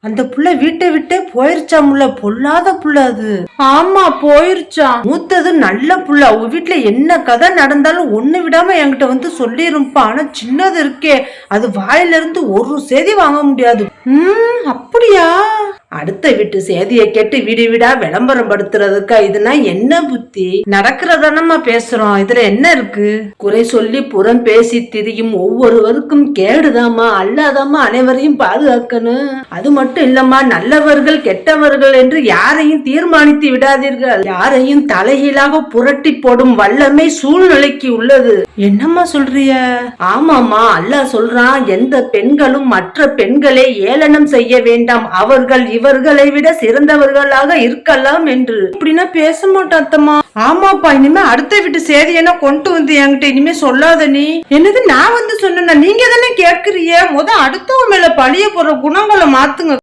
அந்த புள்ள வீட்டை விட்டே போயிருச்சாமுல்ல, பொல்லாத புள்ள அது. ஆமா போயிருச்சா. மூத்தது நல்ல புள்ள, அவங்க வீட்டுல என்ன கதை நடந்தாலும் ஒண்ணு விடாம என்கிட்ட வந்து சொல்லிருப்பா. ஆனா சின்னது இருக்கே, அது வாயில இருந்து ஒரு செய்தி வாங்க முடியாது. அப்படியா? அடுத்த வீட்டு செய்தியை கேட்டு வீடு வீடா விளம்பரம் படுத்துறதுக்கா? இதுனா என்ன புத்தி? நடக்கிறதானம்மா பேசுறோம், இதுல என்ன இருக்கு? குறை சொல்லி புறம் பேசி திரியும் ஒவ்வொருவருக்கும் கேடுதாமா, அல்லாதாமா அனைவரையும் பாதுகாக்கணும். அது மட்டும் இல்லம்மா, நல்லவர்கள் கெட்டவர்கள் என்று யாரையும் தீர்மானித்து விடாதீர்கள். யாரையும் தலைகீழாக புரட்டி போடும் வல்லமை சூழ்நிலைக்கு உள்ளது. என்னம்மா சொல்றிய? ஆமாமா, அல்லாஹ் சொல்றான், எந்த பெண்களும் மற்ற பெண்களை ஏளனம் செய்ய வேண்டாம், அவர்கள் இவர்களை விட சிறந்தவர்களாக இருக்கலாம் என்று. அப்படின்னா பேச மாட்டேன் அத்தம்மா. ஆமாப்பா, இனிமே அடுத்த வீட்டு செய்தி என்ன கொண்டு வந்து என்கிட்ட இனிமே சொல்லாத. நீ என்னது நான் வந்து சொன்னா? நீங்க தானே கேட்கறிய. அடுத்தவங்க மேல பழிய போற குணங்களை மாத்துங்க.